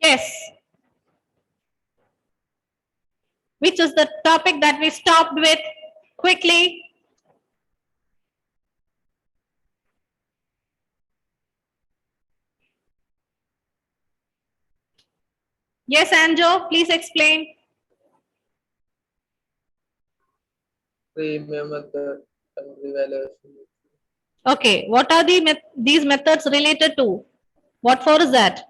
Yes. Which is the topic that we stopped with? Quickly. Yes, Anjo, please explain. Premium method and revaluation. Okay, what are these methods related to? What for is that?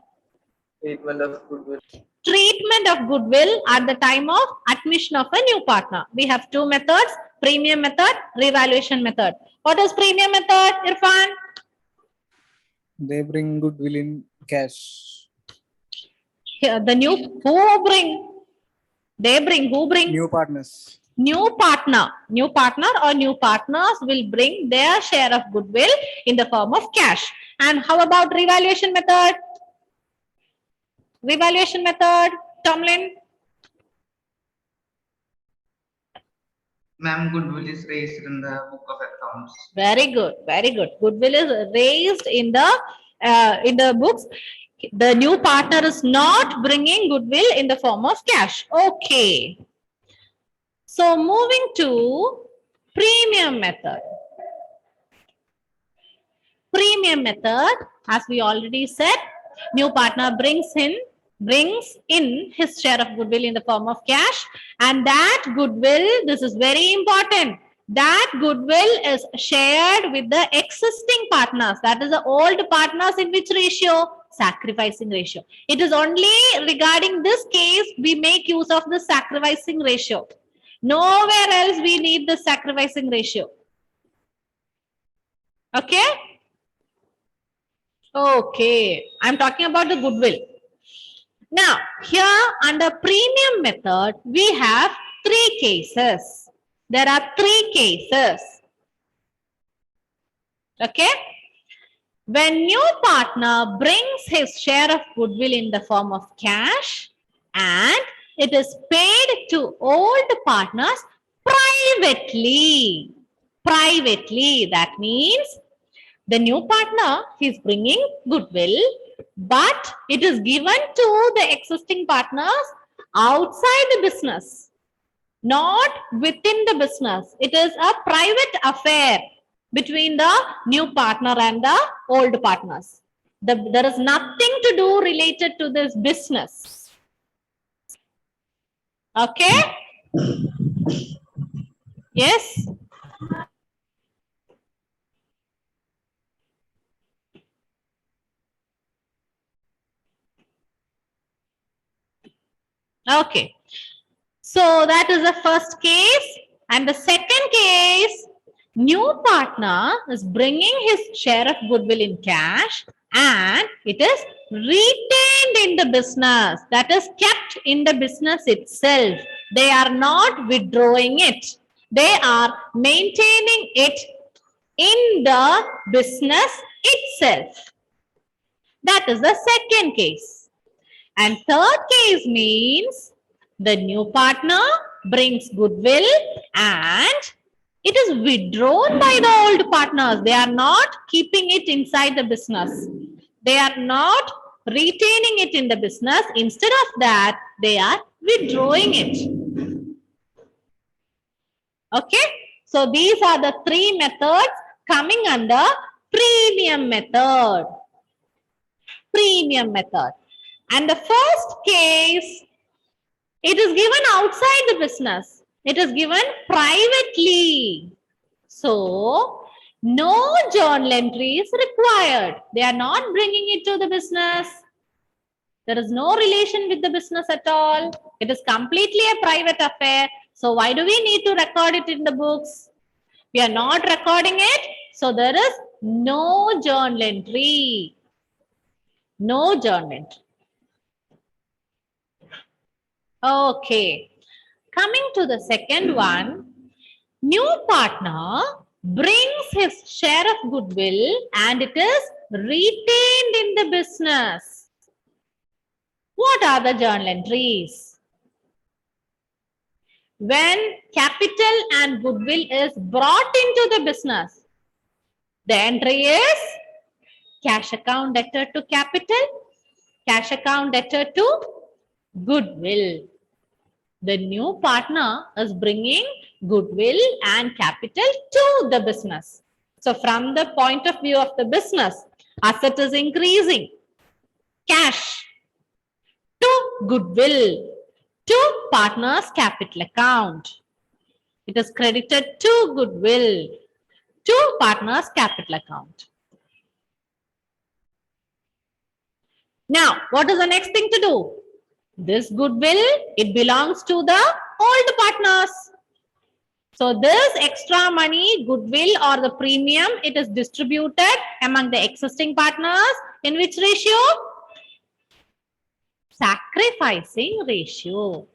Treatment of goodwill. Treatment of goodwill at the time of admission of a new partner. We have two methods, premium method, revaluation method. What is premium method, Irfan? They bring goodwill in cash. Here, the new, who bring? They bring, who bring? New partners. New partner or new partners will bring their share of goodwill in the form of cash. And how about revaluation method? Revaluation method, Tomlin? Ma'am, goodwill is raised in the book of accounts. Very good, very good. Goodwill is raised in the books. The new partner is not bringing goodwill in the form of cash. Okay. So moving to premium method. Premium method, as we already said, new partner brings in his share of goodwill in the form of cash, and that goodwill, this is very important, that goodwill is shared with the existing partners. That is the old partners in which ratio? Sacrificing ratio. It is only regarding this case we make use of the sacrificing ratio. Nowhere else we need the sacrificing ratio. Okay? Okay, I'm talking about the goodwill. Now, here under premium method, we have three cases. There are three cases. Okay? When new partner brings his share of goodwill in the form of cash and it is paid to old partners privately. Privately, that means the new partner is bringing goodwill, but it is given to the existing partners outside the business, not within the business. It is a private affair between the new partner and the old partners. There is nothing to do related to this business. Okay? Yes? Okay. So that is the first case. And the second case, new partner is bringing his share of goodwill in cash and it is retained in the business. That is kept in the business itself. They are not withdrawing it. They are maintaining it in the business itself. That is the second case. And third case means the new partner brings goodwill and it is withdrawn by the old partners. They are not keeping it inside the business. They are not retaining it in the business. Instead of that, they are withdrawing it. Okay. So these are the three methods coming under premium method. Premium method. And the first case, it is given outside the business. It is given privately. So, no journal entry is required. They are not bringing it to the business. There is no relation with the business at all. It is completely a private affair. So, why do we need to record it in the books? We are not recording it. So, there is no journal entry. No journal entry. Okay. Coming to the second one, new partner brings his share of goodwill and it is retained in the business. What are the journal entries? When capital and goodwill is brought into the business, the entry is cash account debtor to capital, cash account debtor to goodwill. The new partner is bringing goodwill and capital to the business. So from the point of view of the business, asset is increasing. Cash to goodwill to partner's capital account. It is credited to goodwill to partner's capital account. Now, what is the next thing to do? This goodwill, it belongs to the old partners. So this extra money, goodwill or the premium, it is distributed among the existing partners in which ratio? Sacrificing ratio.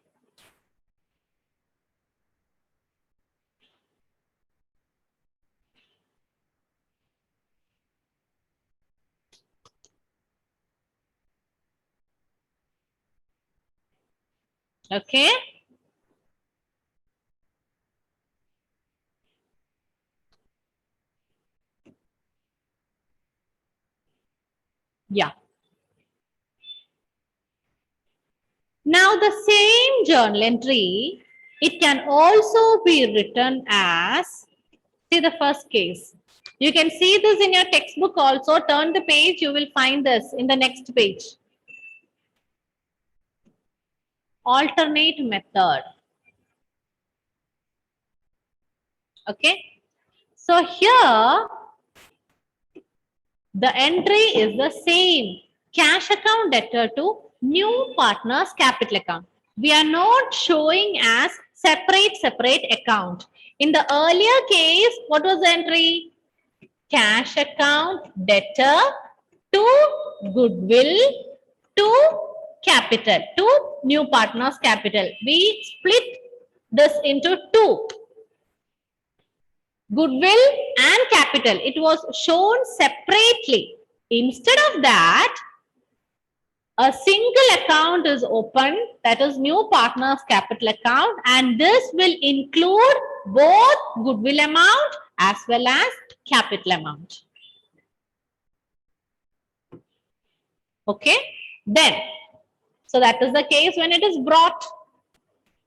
Okay. Yeah. Now the same journal entry, it can also be written as, see the first case. You can see this in your textbook also. Turn the page, you will find this in the next page. Alternate method. Okay. So here, the entry is the same. Cash account debtor to new partner's capital account. We are not showing as separate account. In the earlier case, what was the entry? Cash account debtor to goodwill to capital, to new partner's capital. We split this into two. Goodwill and capital, it was shown separately. Instead of that, a single account is opened, that is new partner's capital account, and this will include both goodwill amount as well as capital amount. Okay, then, so that is the case when it is brought.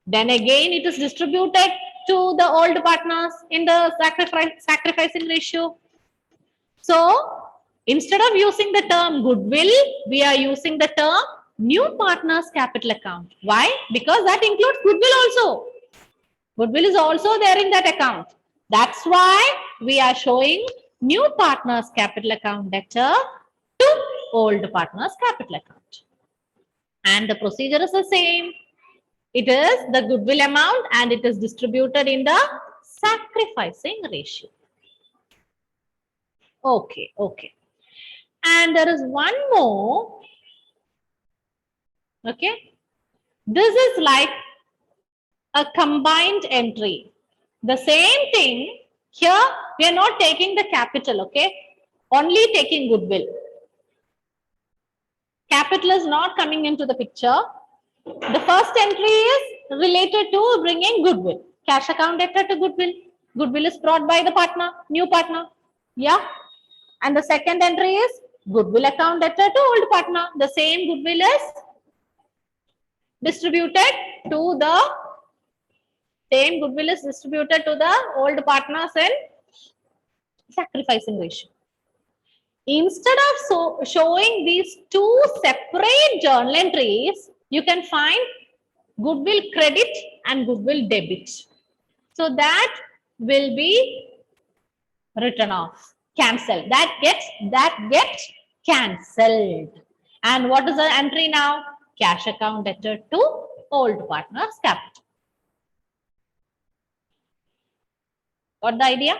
Then again, it is distributed to the old partners in the sacrificing ratio. So, instead of using the term goodwill, we are using the term new partners capital account. Why? Because that includes goodwill also. Goodwill is also there in that account. That's why we are showing new partners capital account debtor to old partners capital account. And the procedure is the same. It is the goodwill amount and it is distributed in the sacrificing ratio. Okay, okay. And there is one more. Okay. This is like a combined entry. The same thing. Here, we are not taking the capital, okay? Only taking goodwill. Capital is not coming into the picture. The first entry is related to bringing goodwill. Cash account debtor to goodwill. Goodwill is brought by the partner, new partner. Yeah. And the second entry is goodwill account debtor to old partner. The same goodwill is distributed to the old partners in sacrificing ratio. Instead of showing these two separate journal entries, you can find goodwill credit and goodwill debit. So that will be written off, cancelled. That gets cancelled. And what is the entry now? Cash account debtor to old partners capital. Got the idea?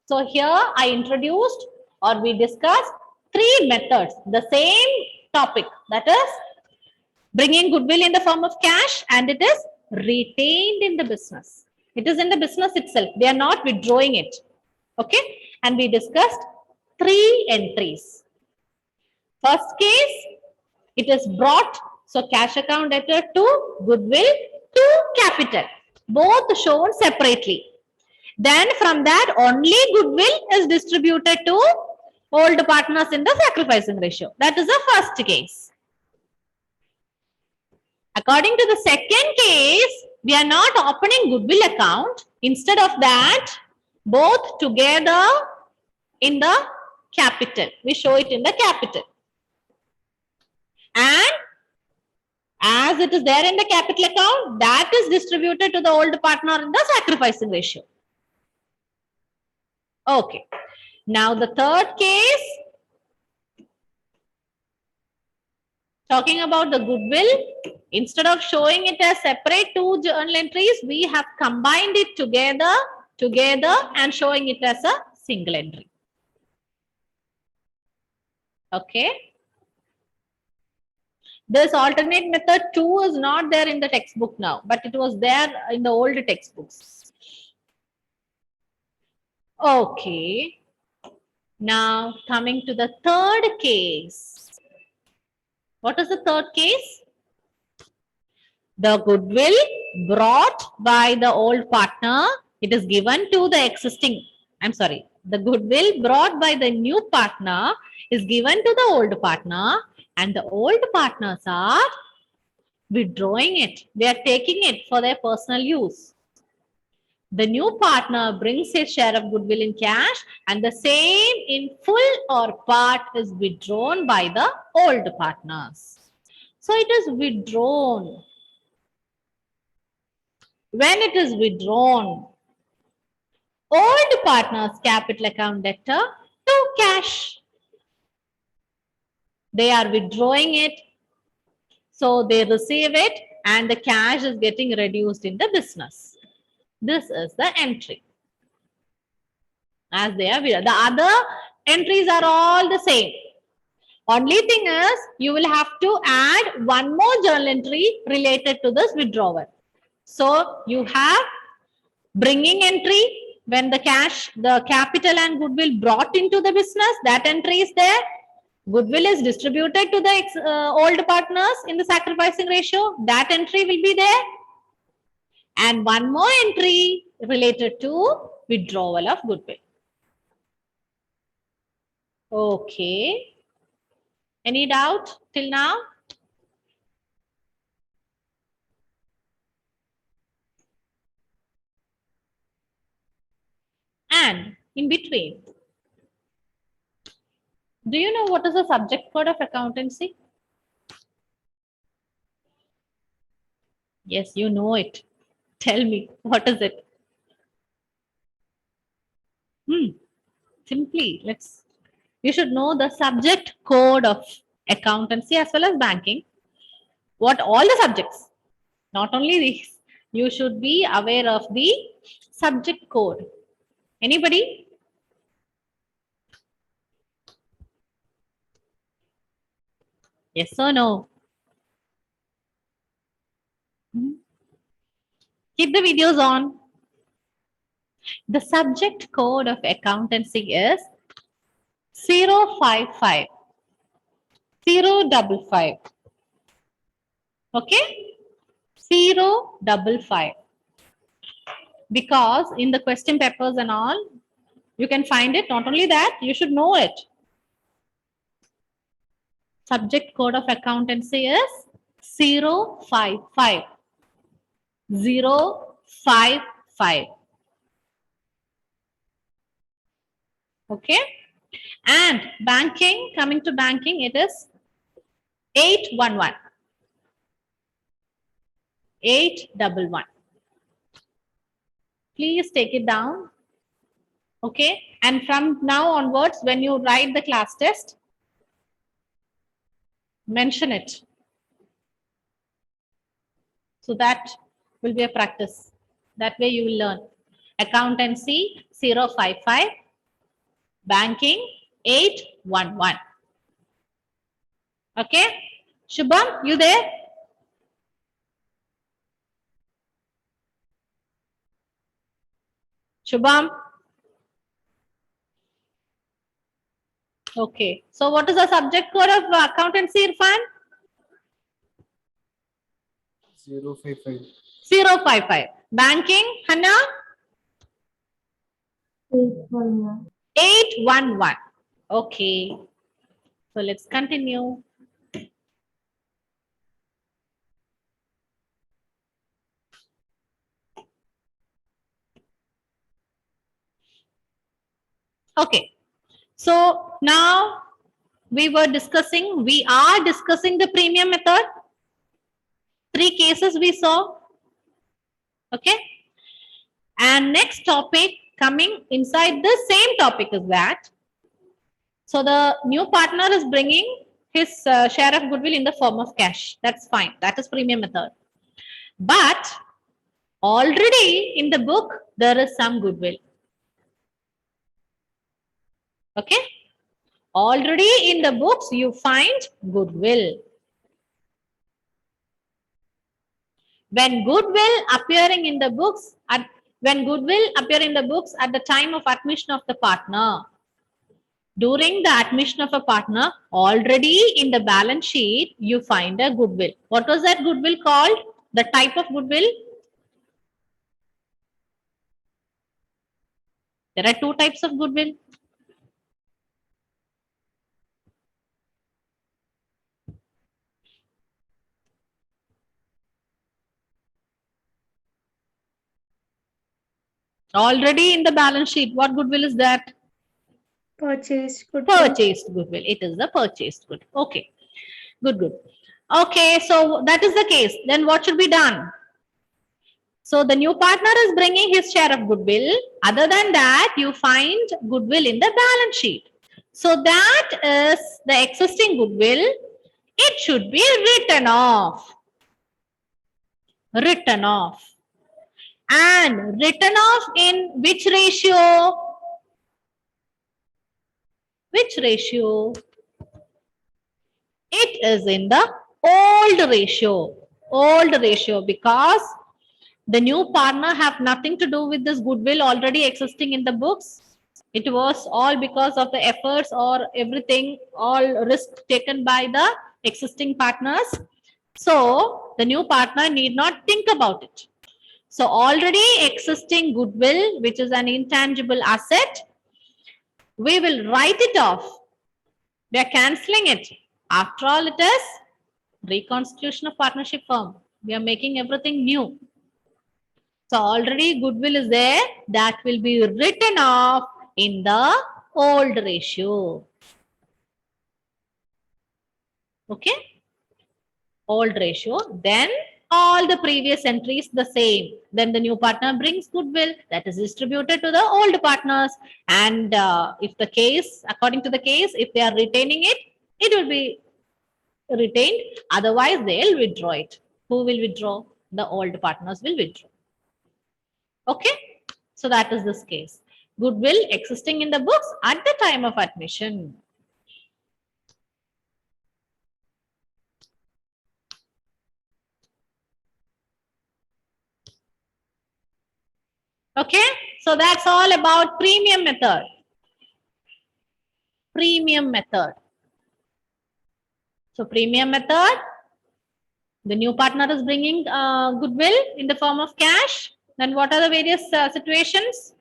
So here I introduced or we discussed three methods, the same topic, that is bringing goodwill in the form of cash and it is retained in the business. It is in the business itself. They are not withdrawing it. Okay. And we discussed three entries. First case, it is brought. So cash account debtor to goodwill to capital. Both shown separately. Then from that only goodwill is distributed to old partners in the sacrificing ratio. That is the first case. According to the second case, we are not opening goodwill account. Instead of that, both together in the capital. We show it in the capital. And as it is there in the capital account, that is distributed to the old partner in the sacrificing ratio. Okay. Now the third case, talking about the goodwill, instead of showing it as separate two journal entries, we have combined it together and showing it as a single entry. Okay. This alternate method 2 is not there in the textbook now, but it was there in the old textbooks. Okay. Now coming to the third case. What is the third case? The goodwill brought by the old partner, it is given to the existing, the goodwill brought by the new partner is given to the old partner, and the old partners are withdrawing it. They are taking it for their personal use. The new partner brings his share of goodwill in cash, and the same in full or part is withdrawn by the old partners. So it is withdrawn. When it is withdrawn, old partner's capital account debtor to cash. They are withdrawing it, so they receive it, and the cash is getting reduced in the business. This is the entry. As they are, the other entries are all the same. Only thing is, you will have to add one more journal entry related to this withdrawal. So you have bringing entry when the cash, the capital and goodwill brought into the business, that entry is there. Goodwill is distributed to the old partners in the sacrificing ratio. That entry will be there. And one more entry related to withdrawal of goodwill. Okay. Any doubt till now? And in between, do you know what is the subject code of accountancy? Yes, you know it. Tell me, what is it? Simply, you should know the subject code of accountancy as well as banking. What all the subjects, not only these, you should be aware of the subject code. Anybody? Yes or no? Keep the videos on. The subject code of accountancy is 055. 055. Okay? 055. Because in the question papers and all, you can find it. Not only that, you should know it. Subject code of accountancy is 055. 055. Okay? And banking, coming to banking, it is 811. 811. Please take it down. Okay? And from now onwards, when you write the class test, mention it. So that will be a practice. That way you will learn. Accountancy 055. Banking 811. Okay? Shubham, you there? Shubham? Okay. So what is the subject code of accountancy, Irfan? 055. 055. Banking, Hannah? 811. 811. Okay. So let's continue. Okay. So now we are discussing the premium method. 3 cases we saw. Okay. And next topic coming inside the same topic is that. So the new partner is bringing his share of goodwill in the form of cash. That's fine. That is premium method. But already in the book, there is some goodwill. Okay. Already in the books, you find goodwill. When goodwill appearing in the books, at the time of admission of the partner, during the admission of a partner, already in the balance sheet, you find a goodwill. What was that goodwill called? The type of goodwill? There are 2 types of goodwill. Already in the balance sheet, what goodwill is that? Purchased goodwill. Purchased goodwill. It is the purchased good. Okay. Good. Okay, so that is the case. Then what should be done? So the new partner is bringing his share of goodwill. Other than that, you find goodwill in the balance sheet. So that is the existing goodwill. It should be written off. Written off. And written off in which ratio? Which ratio? It is in the old ratio. Old ratio, because the new partner have nothing to do with this goodwill already existing in the books. It was all because of the efforts or everything, all risk taken by the existing partners. So the new partner need not think about it. So already existing goodwill, which is an intangible asset, we will write it off. We are cancelling it. After all, it is reconstitution of partnership firm. We are making everything new. So already goodwill is there. That will be written off in the old ratio. Okay. Old ratio. Then all the previous entries the same. Then the new partner brings goodwill that is distributed to the old partners. And if the case, according to the case, if they are retaining it, it will be retained. Otherwise, they'll withdraw it. Who will withdraw? The old partners will withdraw. Okay. So that is this case. Goodwill existing in the books at the time of admission. Okay, so that's all about premium method. Premium method. So premium method, the new partner is bringing goodwill in the form of cash. Then what are the various situations?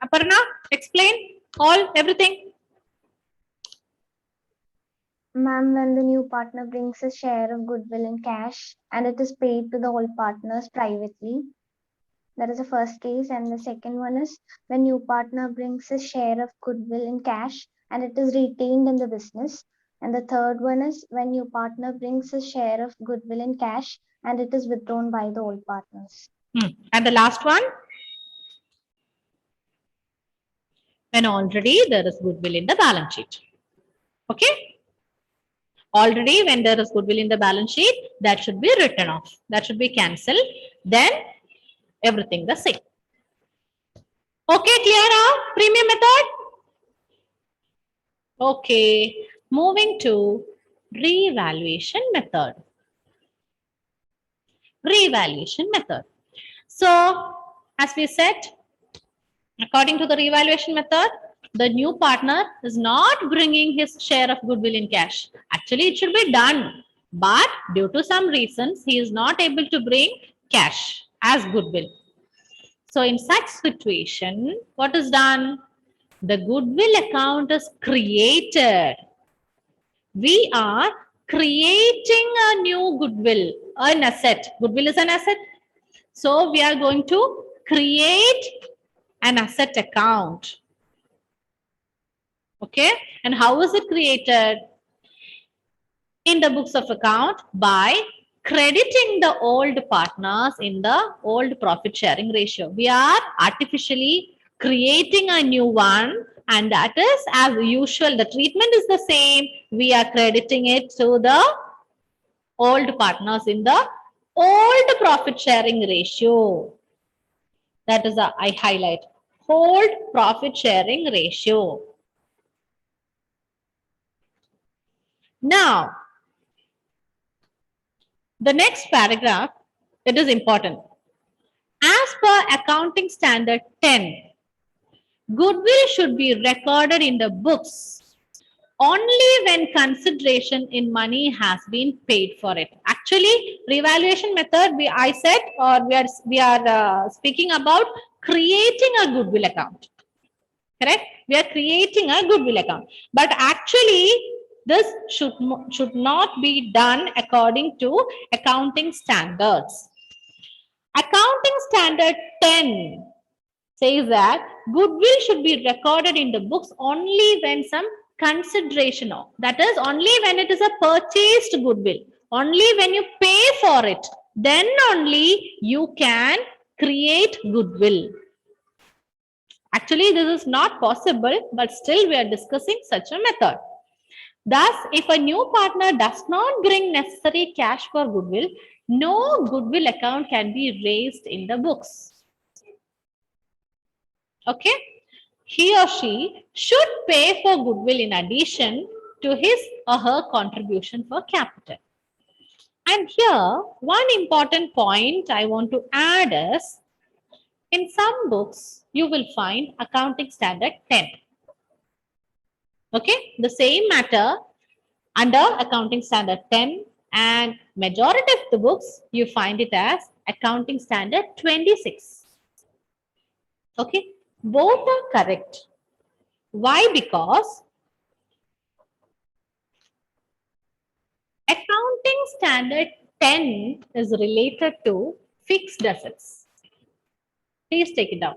Aparna, explain everything. Ma'am, when the new partner brings a share of goodwill in cash and it is paid to the old partners privately, that is the first case. And the second one is when new partner brings a share of goodwill in cash and it is retained in the business. And the third one is when new partner brings a share of goodwill in cash and it is withdrawn by the old partners. And the last one? When already there is goodwill in the balance sheet. Okay? Already when there is goodwill in the balance sheet, that should be written off. That should be cancelled. Then everything the same. Okay, clear now? Premium method? Okay. Moving to revaluation method. Revaluation method. So, as we said, according to the revaluation method, the new partner is not bringing his share of goodwill in cash. Actually, it should be done. But due to some reasons, he is not able to bring cash as goodwill. So, in such situation, what is done? The goodwill account is created. We are creating a new goodwill, an asset. Goodwill is an asset. So we are going to create an asset account. Okay. And how is it created? In the books of account by crediting the old partners in the old profit sharing ratio. We are artificially creating a new one, and that is as usual. The treatment is the same. We are crediting it to the old partners in the old profit sharing ratio. That is a I highlight. Old profit sharing ratio. Now, the next paragraph, it is important. As per accounting standard 10, goodwill should be recorded in the books only when consideration in money has been paid for it. Actually, revaluation method, I said, or we are speaking about creating a goodwill account. Correct? We are creating a goodwill account. But actually, this should not be done according to accounting standards. Accounting standard 10 says that goodwill should be recorded in the books only when some consideration of, that is only when it is a purchased goodwill, only when you pay for it, then only you can create goodwill. Actually, this is not possible, but still we are discussing such a method. Thus, if a new partner does not bring necessary cash for goodwill, no goodwill account can be raised in the books. Okay? He or she should pay for goodwill in addition to his or her contribution for capital. And here, one important point I want to add is, in some books, you will find accounting standard 10. Okay, the same matter under accounting standard 10, and majority of the books, you find it as accounting standard 26. Okay, both are correct. Why? Because accounting standard 10 is related to fixed assets. Please take it down.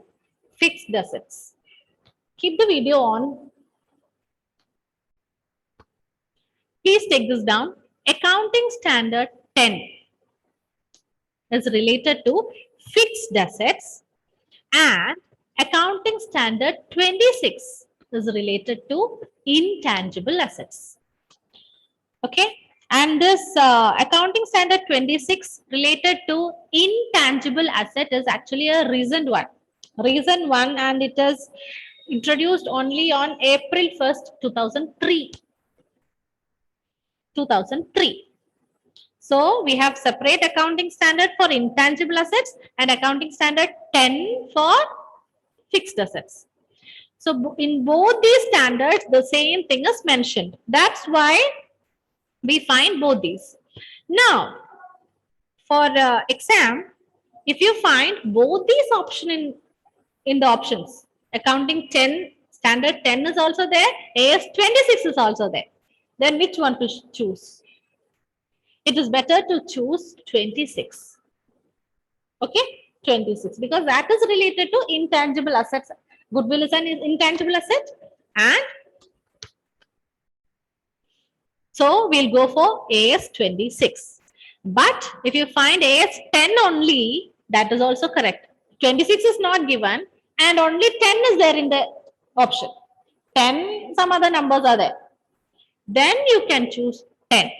Fixed assets. Keep the video on. Please take this down. Accounting standard 10 is related to fixed assets, and accounting standard 26 is related to intangible assets. Okay. And this accounting standard 26 related to intangible asset is actually a recent one. Recent one, and it is introduced only on April 1st, 2003. 2003. So we have separate accounting standard for intangible assets and accounting standard 10 for fixed assets. So in both these standards, the same thing is mentioned. That's why we find both these. Now, for exam, if you find both these options in the options, accounting 10, standard 10 is also there, AS 26 is also there. Then which one to choose? It is better to choose 26. Okay, 26, because that is related to intangible assets. Goodwill is an intangible asset, and so we'll go for AS 26. But if you find AS 10 only, that is also correct. 26 is not given, and only 10 is there in the option. 10, some other numbers are there. Then you can choose 10.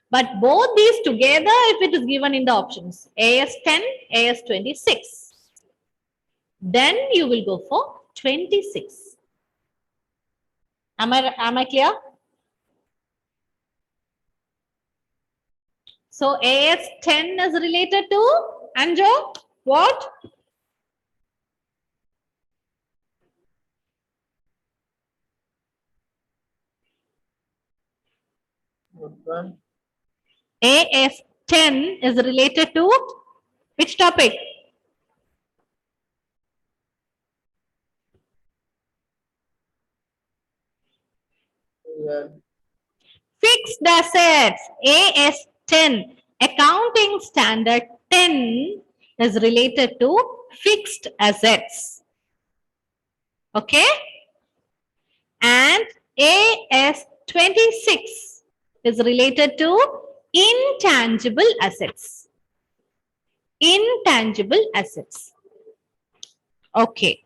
But both these together, if it is given in the options, AS 10, AS 26, then you will go for 26. Am I clear? So AS 10 is related to Anjo, what? Good one. AS 10 is related to which topic? None. Fixed assets, AS10, accounting standard 10 is related to fixed assets. Okay? And AS26 is related to intangible assets. Intangible assets. Okay.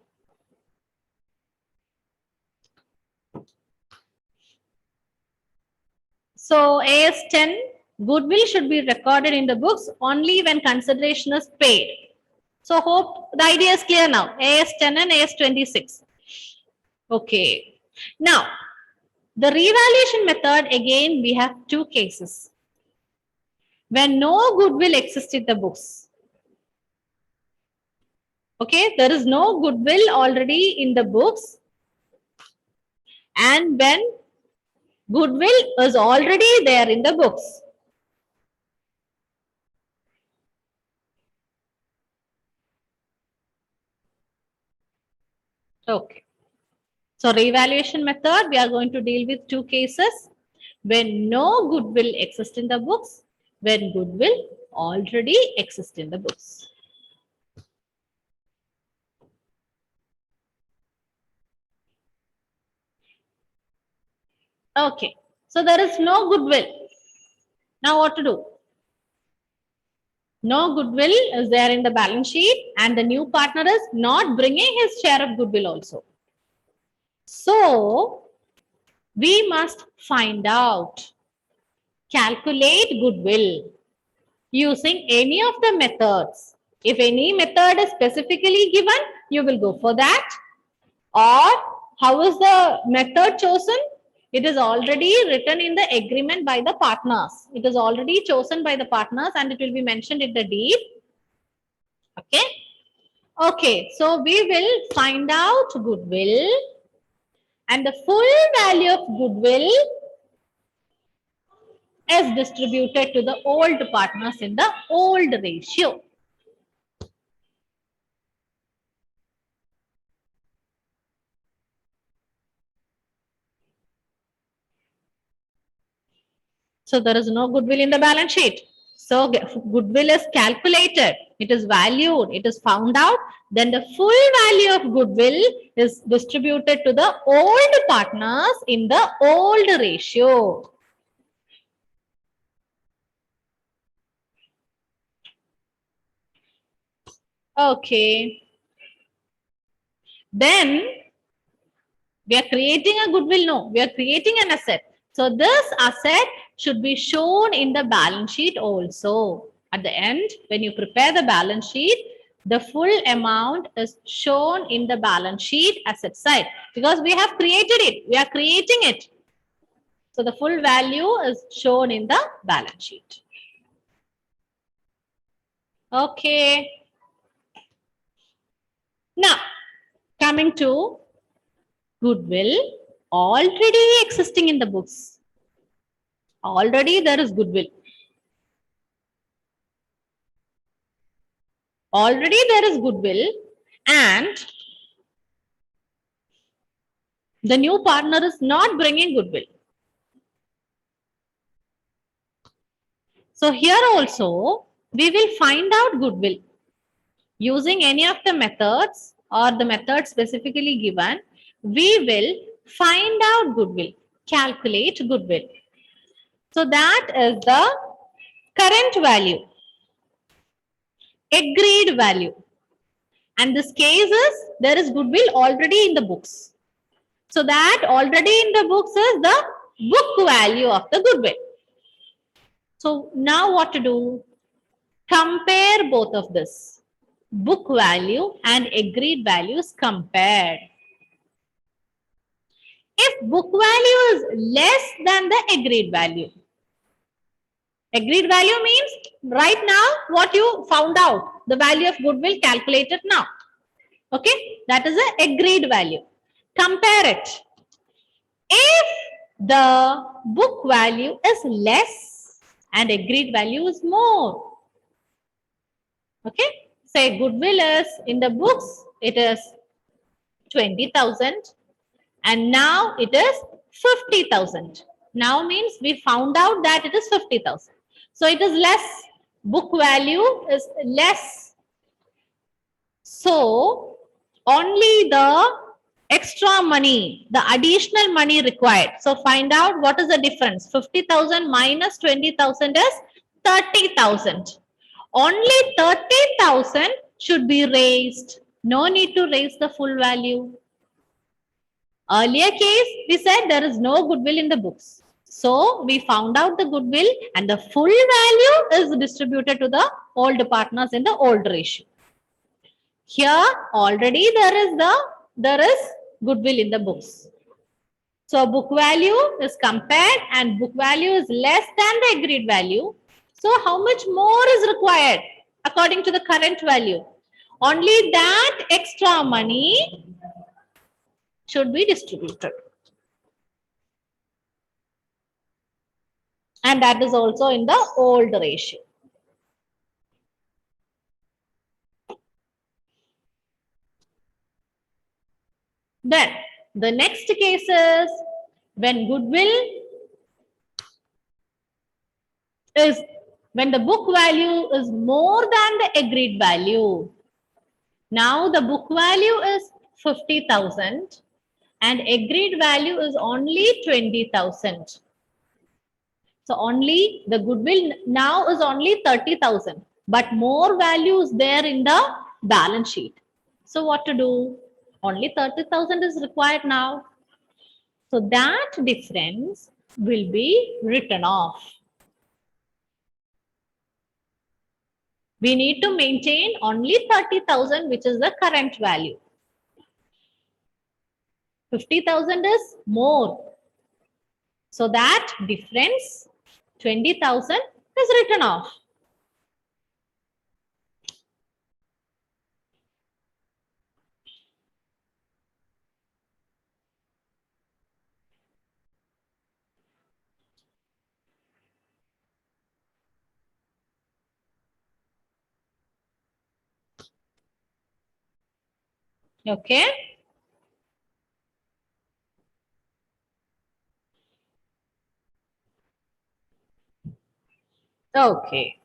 So AS10, goodwill should be recorded in the books only when consideration is paid. So hope the idea is clear now. AS10 and AS26. Okay. Now, the revaluation method, again, we have two cases. When no goodwill exists in the books. Okay, there is no goodwill already in the books. And when goodwill is already there in the books. Okay. So revaluation method, we are going to deal with two cases. When no goodwill exists in the books, when goodwill already exists in the books. Okay. So there is no goodwill. Now what to do? No goodwill is there in the balance sheet and the new partner is not bringing his share of goodwill also. So we must find out, calculate goodwill using any of the methods. If any method is specifically given, you will go for that. Or how is the method chosen? It is already written in the agreement by the partners. It is already chosen by the partners and it will be mentioned in the deed. Okay. Okay. So we will find out goodwill and the full value of goodwill is distributed to the old partners in the old ratio. So there is no goodwill in the balance sheet. So goodwill is calculated, it is valued, it is found out. Then the full value of goodwill is distributed to the old partners in the old ratio. Okay. Then we are creating a goodwill. No, we are creating an asset. So this asset should be shown in the balance sheet also. At the end, when you prepare the balance sheet, the full amount is shown in the balance sheet asset side because we have created it. We are creating it. So the full value is shown in the balance sheet. Okay. Now, coming to goodwill already existing in the books. Already there is goodwill. Already there is goodwill and the new partner is not bringing goodwill. So here also we will find out goodwill using any of the methods or the method specifically given. We will find out goodwill, calculate goodwill. So that is the current value, agreed value. And this case is there is goodwill already in the books. So that already in the books is the book value of the goodwill. So now what to do? Compare both of this. Book value and agreed values compared. If book value is less than the agreed value. Agreed value means right now what you found out, the value of goodwill calculated now. Okay, that is the agreed value. Compare it. If the book value is less and agreed value is more. Okay, say goodwill is in the books, it is 20,000 and now it is 50,000. Now means we found out that it is 50,000. So it is less. Book value is less. So only the extra money, the additional money required. So find out what is the difference. 50,000 minus 20,000 is 30,000. Only 30,000 should be raised. No need to raise the full value. Earlier case, we said there is no goodwill in the books. So we found out the goodwill and the full value is distributed to the old partners in the old ratio. Here already there is goodwill in the books. So book value is compared and book value is less than the agreed value. So how much more is required according to the current value? Only that extra money should be distributed. And that is also in the old ratio. Then the next case is when the book value is more than the agreed value. Now the book value is 50,000 and agreed value is only 20,000. So only the goodwill now is only 30,000, but more value is there in the balance sheet. So what to do? Only 30,000 is required now. So that difference will be written off. We need to maintain only 30,000, which is the current value. 50,000 is more. So that difference, 20,000, is written off. Okay. Okay.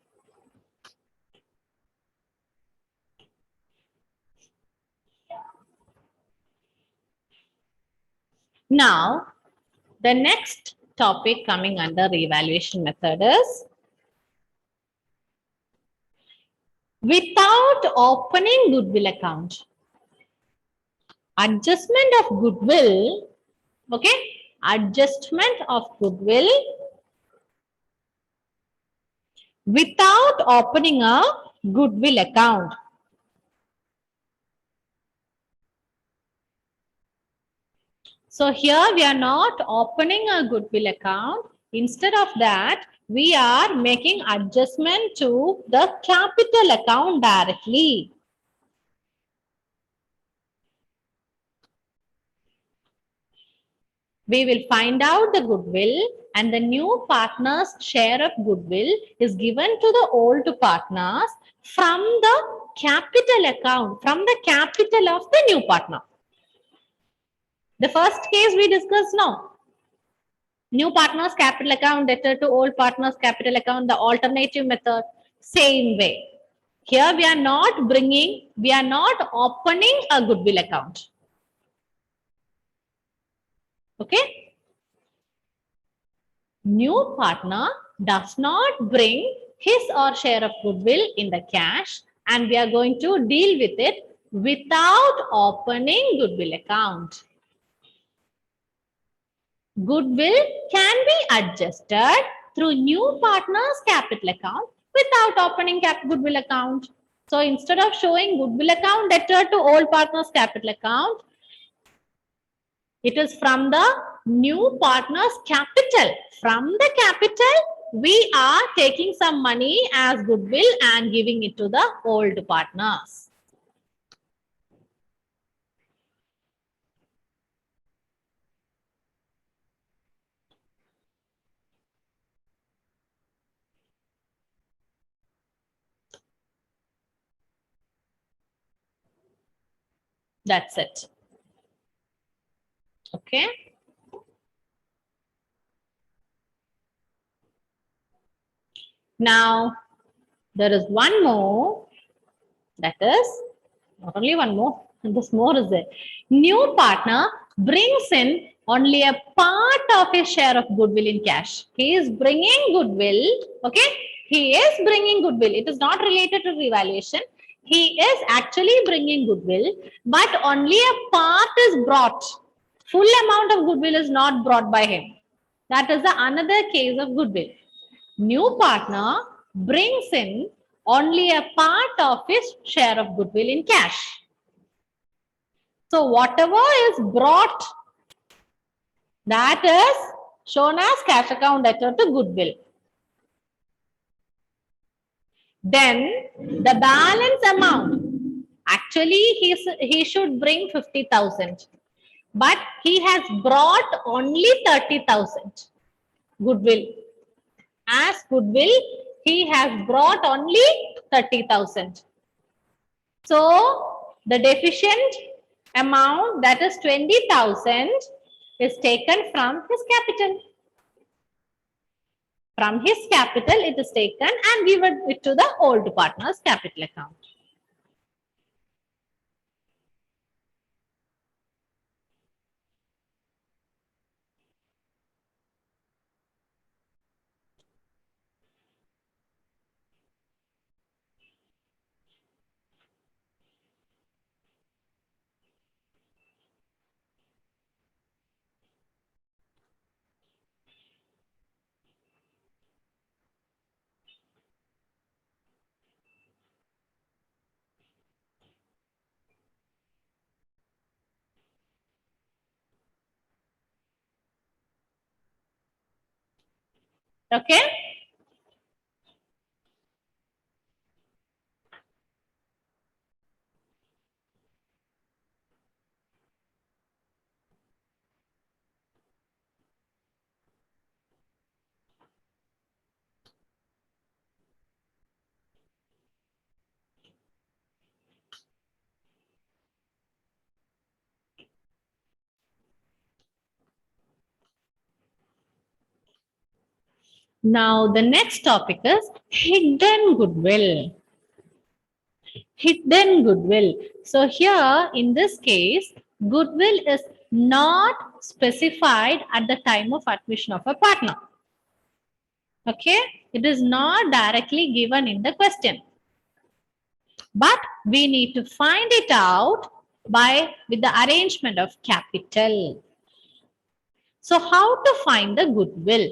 Now, the next topic coming under revaluation method is without opening goodwill account. Adjustment of goodwill, okay? Adjustment of goodwill without opening a goodwill account. So here we are not opening a goodwill account. Instead of that, we are making adjustment to the capital account directly. We will find out the goodwill and the new partner's share of goodwill is given to the old partners from the capital account, from the capital of the new partner. The first case we discussed now. New partner's capital account debtor to old partner's capital account, the alternative method, same way. Here we are not opening a goodwill account. Okay. New partner does not bring his or share of goodwill in the cash and we are going to deal with it without opening goodwill account. Goodwill can be adjusted through new partner's capital account without opening goodwill account. So instead of showing goodwill account debtor to old partner's capital account, it is from the new partner's capital. From the capital, we are taking some money as goodwill and giving it to the old partners. That's it. Okay. Now, there is one more, that is, not only one more, this more is there. New partner brings in only a part of his share of goodwill in cash. He is bringing goodwill, okay? He is bringing goodwill. It is not related to revaluation. He is actually bringing goodwill, but only a part is brought. Full amount of goodwill is not brought by him. That is the another case of goodwill. New partner brings in only a part of his share of goodwill in cash. So whatever is brought, that is shown as cash account debtor to goodwill. Then the balance amount, actually he should bring 50,000, but he has brought only 30,000 goodwill. As goodwill, he has brought only 30,000. So the deficient amount, that is 20,000, is taken from his capital. From his capital, it is taken and given it to the old partner's capital account. Okay? Now, the next topic is hidden goodwill. Hidden goodwill. So here, in this case, goodwill is not specified at the time of admission of a partner. Okay? It is not directly given in the question. But we need to find it out with the arrangement of capital. So how to find the goodwill?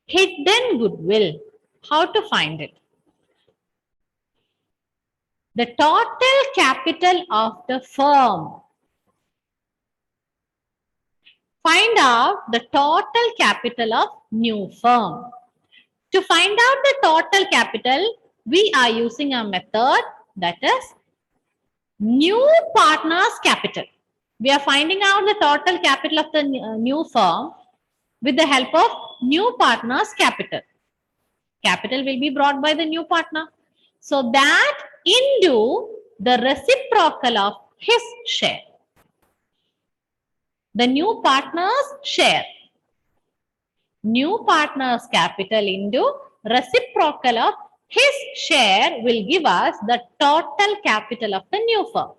Hidden goodwill. How to find it? The total capital of the firm. Find out the total capital of new firm. To find out the total capital, we are using a method, that is new partner's capital. We are finding out the total capital of the new firm with the help of new partner's capital. Capital will be brought by the new partner. So that into the reciprocal of his share. The new partner's share. New partner's capital into reciprocal of his share will give us the total capital of the new firm.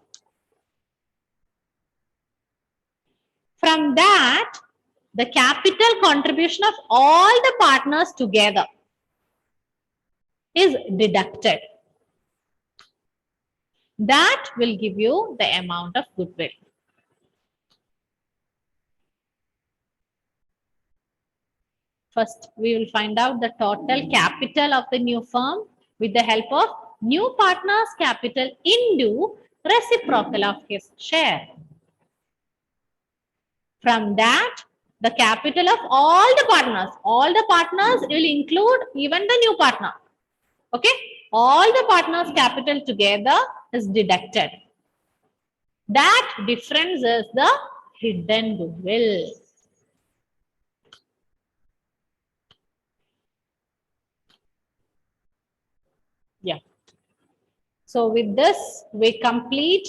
From that, the capital contribution of all the partners together is deducted. That will give you the amount of goodwill. First, we will find out the total capital of the new firm with the help of new partner's capital into reciprocal of his share. From that, the capital of all the partners will include even the new partner. Okay, all the partners' capital together is deducted. That difference is the hidden goodwill. Yeah. So with this, we complete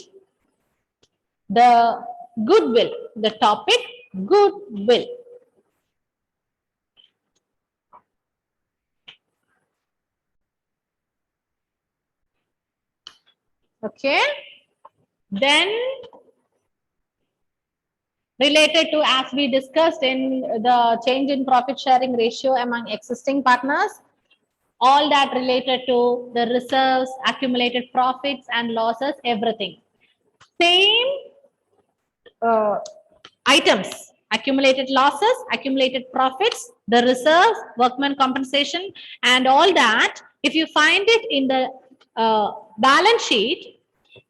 the goodwill, the topic goodwill. Okay. Then related to, as we discussed in the change in profit sharing ratio among existing partners, all that related to the reserves, accumulated profits and losses, everything. Same items, accumulated losses, accumulated profits, the reserves, workman compensation, and all that. If you find it in the balance sheet,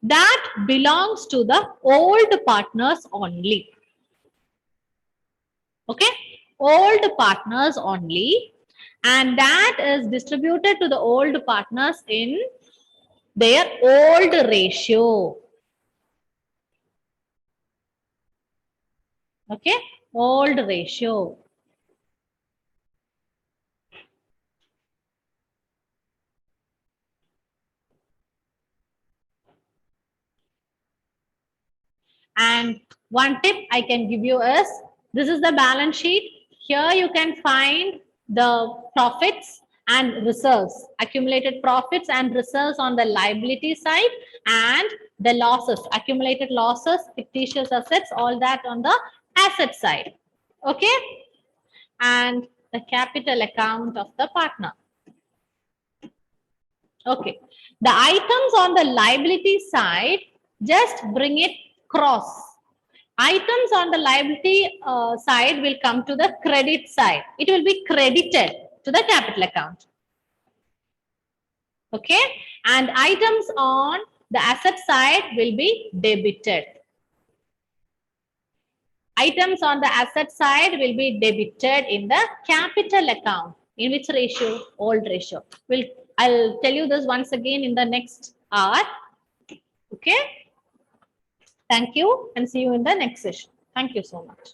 that belongs to the old partners only. Okay, old partners only, and that is distributed to the old partners in their old ratio. Okay, old ratio. And one tip I can give you is, this is the balance sheet. Here you can find the profits and reserves, accumulated profits and reserves on the liability side, and the losses, accumulated losses, fictitious assets, all that on the asset side. Okay. And the capital account of the partner. Okay. The items on the liability side, just bring it cross. Items on the liability side will come to the credit side. It will be credited to the capital account. Okay. And items on the asset side will be debited. Items on the asset side will be debited in the capital account. In which ratio? Old ratio. I'll tell you this once again in the next hour. Okay. Thank you and see you in the next session. Thank you so much.